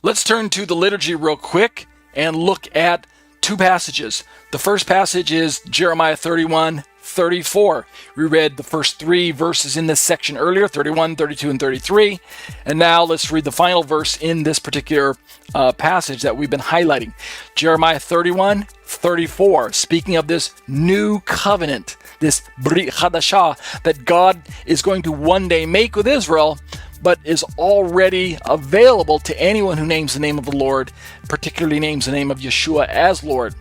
Let's turn to the liturgy real quick and look at two passages. The first passage is Jeremiah 31:34. We read the first three verses in this section earlier, 31, 32, and 33. And now let's read the final verse in this particular passage that we've been highlighting. Jeremiah 31:34, speaking of this new covenant, this Brit Hadashah that God is going to one day make with Israel, but is already available to anyone who names the name of the Lord, particularly names the name of Yeshua as Lord.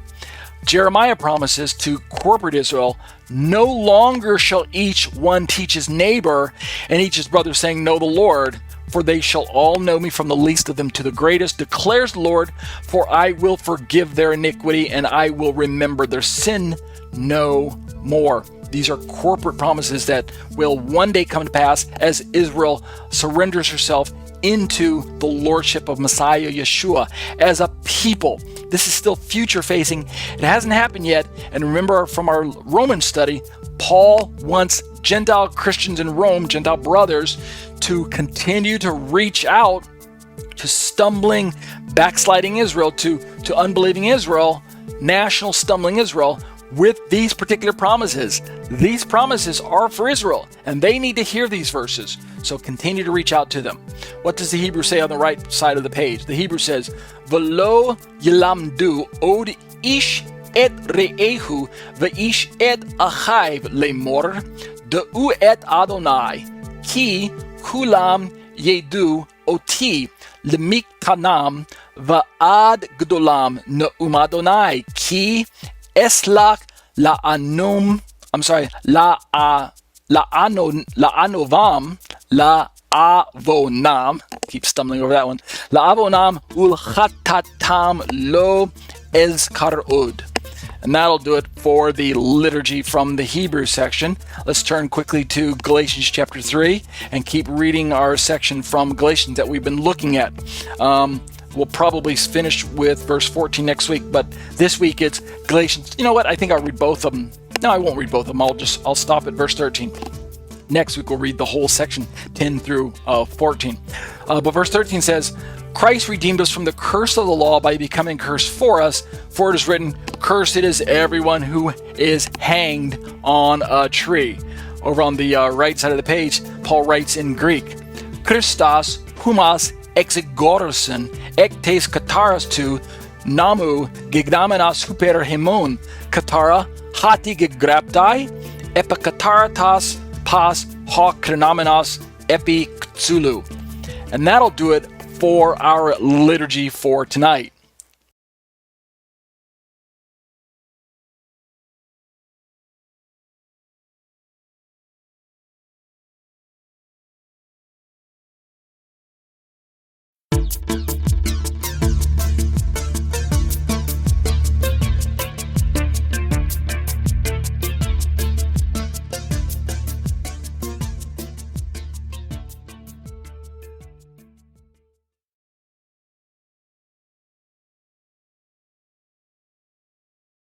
Jeremiah promises to corporate Israel, no longer shall each one teach his neighbor and each his brother, saying, know the Lord, for they shall all know me from the least of them to the greatest, declares the Lord, for I will forgive their iniquity and I will remember their sin no more. These are corporate promises that will one day come to pass as Israel surrenders herself into the lordship of Messiah Yeshua as a people. This is still future facing. It hasn't happened yet. And remember from our Roman study, Paul wants Gentile Christians in Rome, Gentile brothers, to continue to reach out to stumbling, backsliding Israel, to unbelieving Israel, national stumbling Israel, with these particular promises. These promises are for Israel, and they need to hear these verses. So continue to reach out to them. What does the Hebrew say on the right side of the page? The Hebrew says, V'lo yilamdu od ish et re'ehu v'ish et achayv lemor de'u et Adonai ki kulam yedu oti lemiktanam va'ad gdolam ne'um Adonai ki Eslach la'anovam la'avonam, keep stumbling over that one, la'avonam ulchatatam lo ezkarod. And that'll do it for the liturgy from the Hebrew section. Let's turn quickly to Galatians chapter 3 and keep reading our section from Galatians that we've been looking at. We'll probably finish with verse 14 next week, but this week it's Galatians. You know what? I think I'll read both of them. No, I won't read both of them. I'll stop at verse 13. Next week we'll read the whole section 10 through 14. But verse 13 says, Christ redeemed us from the curse of the law by becoming cursed for us, for it is written, cursed is everyone who is hanged on a tree. Over on the right side of the page, Paul writes in Greek, Christos humas exegorosen ektes kataras tu namu gigdamenas super hemon katara hati gegraptai epikataratas pas ha krenamenas epi ktsulu. And that'll do it for our liturgy for tonight.